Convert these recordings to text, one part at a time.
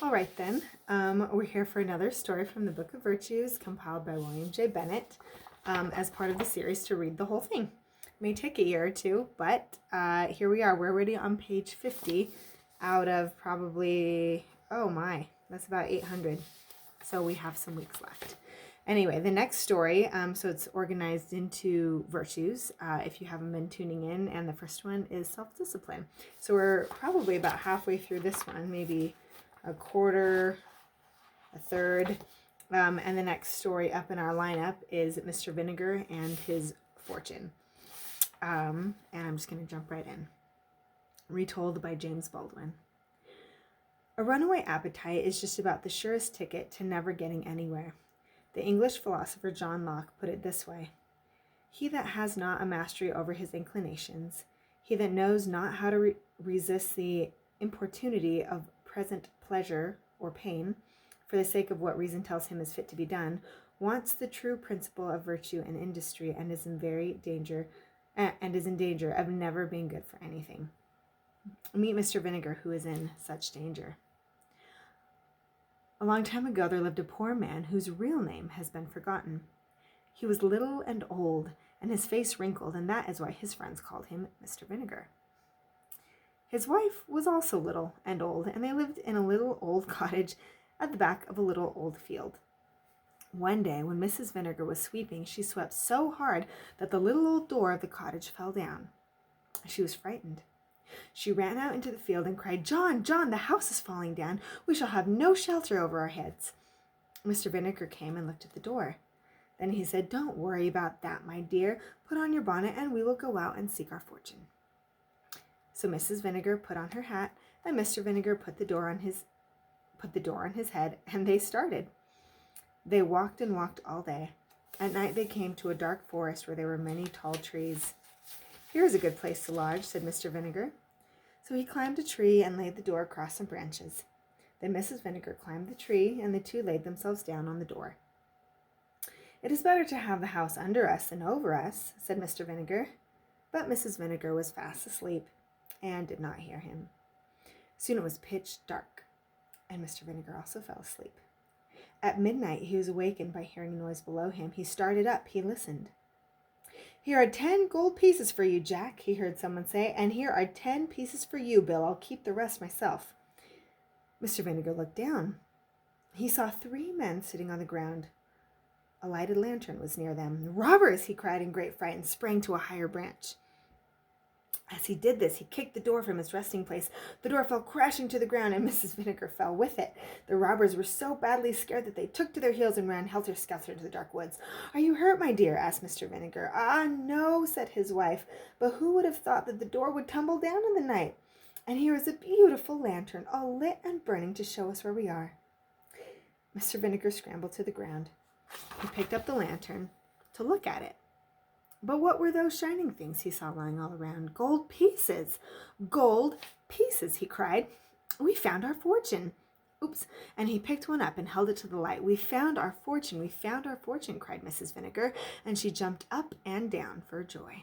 All right then, we're here for another story from the Book of Virtues compiled by William J. Bennett as part of the series to read the whole thing. It may take a year or two, but here we are. We're already on page 50 out of probably, oh my, that's about 800. So we have some weeks left. Anyway, the next story, so it's organized into virtues, if you haven't been tuning in, and the first one is self-discipline. So we're probably about halfway through this one, maybe a quarter, a third, and the next story up in our lineup is Mr. Vinegar and his fortune. And I'm just going to jump right in. Retold by James Baldwin. A runaway appetite is just about the surest ticket to never getting anywhere. The English philosopher John Locke put it this way: he that has not a mastery over his inclinations, he that knows not how to resist the importunity of present pleasure or pain, for the sake of what reason tells him is fit to be done, wants the true principle of virtue and industry, and is in danger of never being good for anything. Meet Mr. Vinegar, who is in such danger. A long time ago there lived a poor man whose real name has been forgotten. He was little and old, and his face wrinkled, and that is why his friends called him Mr. Vinegar. His wife was also little and old, and they lived in a little old cottage at the back of a little old field. One day, when Mrs. Vinegar was sweeping, she swept so hard that the little old door of the cottage fell down. She was frightened. She ran out into the field and cried, "John, John, the house is falling down. We shall have no shelter over our heads." Mr. Vinegar came and looked at the door. Then he said, "Don't worry about that, my dear. Put on your bonnet and we will go out and seek our fortune." So Mrs. Vinegar put on her hat, and Mr. Vinegar put the door on his head, and they started. They walked and walked all day. At night they came to a dark forest where there were many tall trees. "Here is a good place to lodge," said Mr. Vinegar. So he climbed a tree and laid the door across some branches. Then Mrs. Vinegar climbed the tree, and the two laid themselves down on the door. "It is better to have the house under us than over us," said Mr. Vinegar. But Mrs. Vinegar was fast asleep and did not hear him. Soon it was pitch dark, and Mr. Vinegar also fell asleep. At midnight he was awakened by hearing a noise below him. He started up. He listened. "Here are 10 gold pieces for you, Jack," he heard someone say, "and here are 10 pieces for you, Bill. I'll keep the rest myself." Mr. Vinegar looked down. He saw 3 men sitting on the ground. A lighted lantern was near them. "Robbers!" he cried in great fright and sprang to a higher branch. As he did this, he kicked the door from its resting place. The door fell crashing to the ground, and Mrs. Vinegar fell with it. The robbers were so badly scared that they took to their heels and ran helter-skelter into the dark woods. "Are you hurt, my dear?" asked Mr. Vinegar. "Ah, no," said his wife, "but who would have thought that the door would tumble down in the night? And here is a beautiful lantern, all lit and burning to show us where we are." Mr. Vinegar scrambled to the ground. He picked up the lantern to look at it. But what were those shining things he saw lying all around? Gold pieces! Gold pieces, he cried. "We found our fortune." "Oops," and he picked one up and held it to the light. "We found our fortune, we found our fortune," cried Mrs. Vinegar, and she jumped up and down for joy.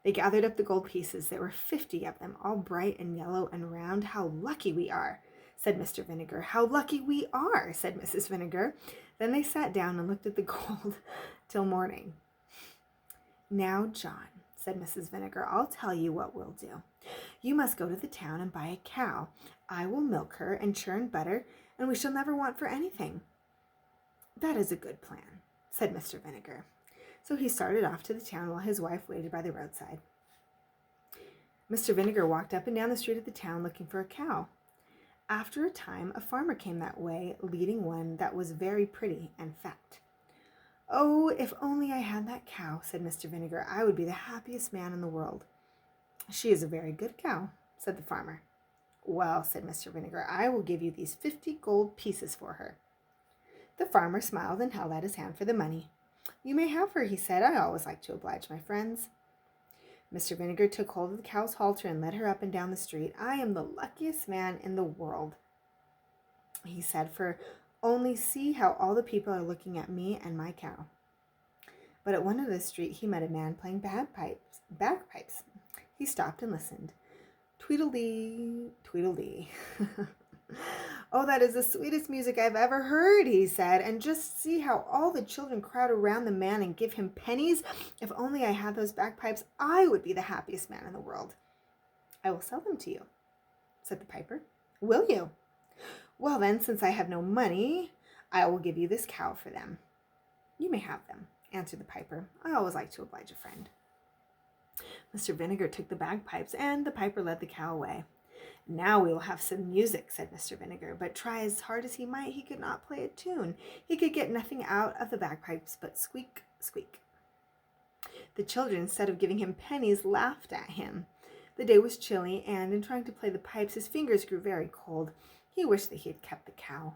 They gathered up the gold pieces. There were 50 of them, all bright and yellow and round. "How lucky we are," said Mr. Vinegar. "How lucky we are," said Mrs. Vinegar. Then they sat down and looked at the gold till morning. "Now, John," said Mrs. Vinegar, "I'll tell you what we'll do. You must go to the town and buy a cow. I will milk her and churn butter, and we shall never want for anything." "That is a good plan," said Mr. Vinegar. So he started off to the town while his wife waited by the roadside. Mr. Vinegar walked up and down the street of the town looking for a cow. After a time, a farmer came that way, leading one that was very pretty and fat. "Oh, if only I had that cow," said Mr. Vinegar, "I would be the happiest man in the world." "She is a very good cow," said the farmer. "Well," said Mr. Vinegar, "I will give you these 50 gold pieces for her." The farmer smiled and held out his hand for the money. "You may have her," he said. "I always like to oblige my friends." Mr. Vinegar took hold of the cow's halter and led her up and down the street. "I am the luckiest man in the world," he said, "for only see how all the people are looking at me and my cow." But at one end of the street he met a man playing bagpipes. He stopped and listened. Tweedledee, tweedledee. "Oh, that is the sweetest music I've ever heard," he said. "And just see how all the children crowd around the man and give him pennies. If only I had those bagpipes, I would be the happiest man in the world." "I will sell them to you," said the piper. "Will you? Well then, since I have no money, I will give you this cow for them." "You may have them," answered the piper. "I always like to oblige a friend." Mr. Vinegar took the bagpipes, and the piper led the cow away. "Now we will have some music," said Mr. Vinegar, but try as hard as he might, he could not play a tune. He could get nothing out of the bagpipes but squeak, squeak. The children, instead of giving him pennies, laughed at him. The day was chilly, and in trying to play the pipes, his fingers grew very cold. He wished that he had kept the cow.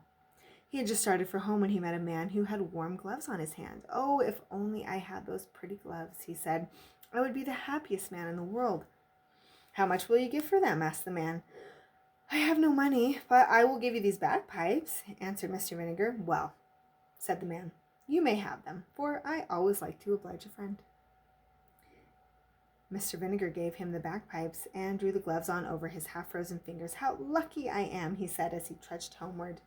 He had just started for home when he met a man who had warm gloves on his hands. "Oh, if only I had those pretty gloves," he said. "I would be the happiest man in the world." "How much will you give for them?" asked the man. "I have no money, but I will give you these bagpipes," answered Mr. Vinegar. "Well," said the man, "you may have them, for I always like to oblige a friend." Mr. Vinegar gave him the bagpipes and drew the gloves on over his half-frozen fingers. "How lucky I am," he said as he trudged homeward.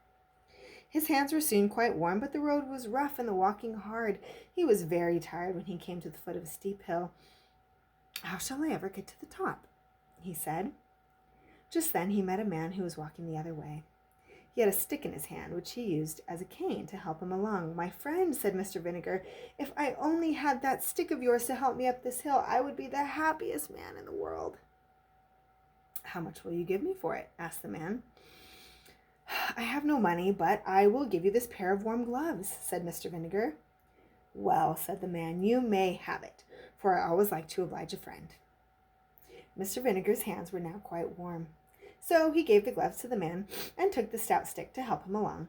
His hands were soon quite warm, but the road was rough and the walking hard. He was very tired when he came to the foot of a steep hill. "How shall I ever get to the top?" he said. Just then he met a man who was walking the other way. He had a stick in his hand, which he used as a cane to help him along. "My friend," said Mr. Vinegar, "if I only had that stick of yours to help me up this hill, I would be the happiest man in the world." "How much will you give me for it?" asked the man. "I have no money, but I will give you this pair of warm gloves," said Mr. Vinegar. "Well," said the man, "you may have it, for I always like to oblige a friend." Mr. Vinegar's hands were now quite warm, so he gave the gloves to the man and took the stout stick to help him along.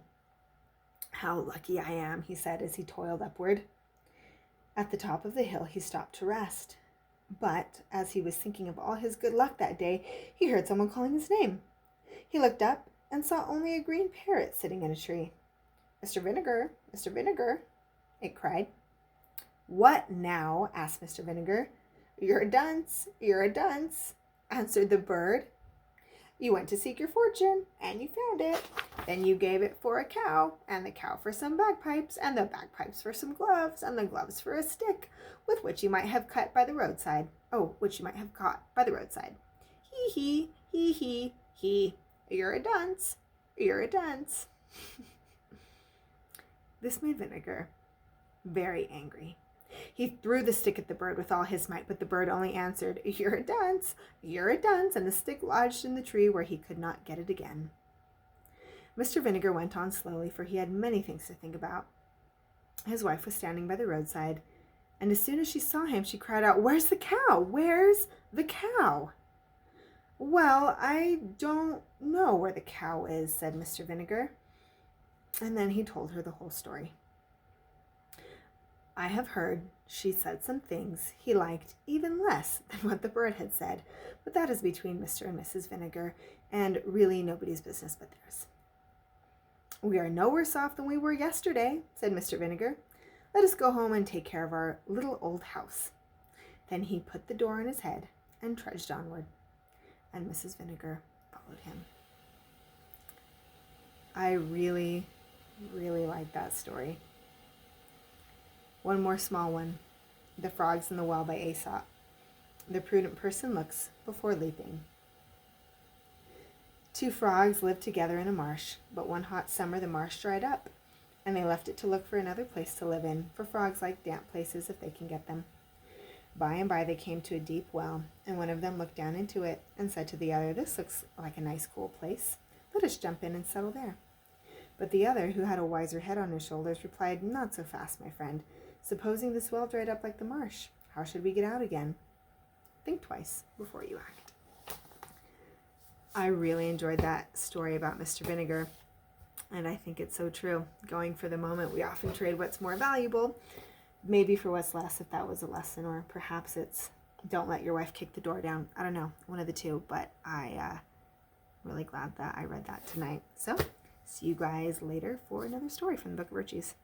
"How lucky I am," he said as he toiled upward. At the top of the hill he stopped to rest, but as he was thinking of all his good luck that day, he heard someone calling his name. He looked up and saw only a green parrot sitting in a tree. "Mr. Vinegar, Mr. Vinegar," it cried. "What now?" asked Mr. Vinegar. "You're a dunce, you're a dunce," answered the bird. "You went to seek your fortune, and you found it. Then you gave it for a cow, and the cow for some bagpipes, and the bagpipes for some gloves, and the gloves for a stick, with which you might have cut by the roadside. Oh, which you might have caught by the roadside. Hee hee, hee hee, hee. You're a dunce, you're a dunce." This made Vinegar very angry. He threw the stick at the bird with all his might, but the bird only answered, "You're a dunce, you're a dunce," and the stick lodged in the tree where he could not get it again. Mr. Vinegar went on slowly, for he had many things to think about. His wife was standing by the roadside, and as soon as she saw him, she cried out, "Where's the cow? Where's the cow?" "Well, I don't know where the cow is," said Mr. Vinegar. And then he told her the whole story. "I have heard she said some things he liked even less than what the bird had said, but that is between Mr. and Mrs. Vinegar, and really nobody's business but theirs." "We are no worse off than we were yesterday," said Mr. Vinegar. "Let us go home and take care of our little old house." Then he put the door on his head and trudged onward, and Mrs. Vinegar followed him. I really, really like that story. One more small one. The Frogs in the Well by Aesop. The prudent person looks before leaping. Two frogs lived together in a marsh, but one hot summer the marsh dried up, and they left it to look for another place to live in, for frogs like damp places if they can get them. By and by they came to a deep well, and one of them looked down into it and said to the other, "This looks like a nice cool place. Let us jump in and settle there." But the other, who had a wiser head on his shoulders, replied, "Not so fast, my friend. Supposing this well dried up like the marsh, how should we get out again? Think twice before you act." I really enjoyed that story about Mr. Vinegar, and I think it's so true. Going for the moment, we often trade what's more valuable, maybe for what's less, if that was a lesson, or perhaps it's don't let your wife kick the door down. I don't know, one of the two, but I'm really glad that I read that tonight. So, see you guys later for another story from the Book of Virtues.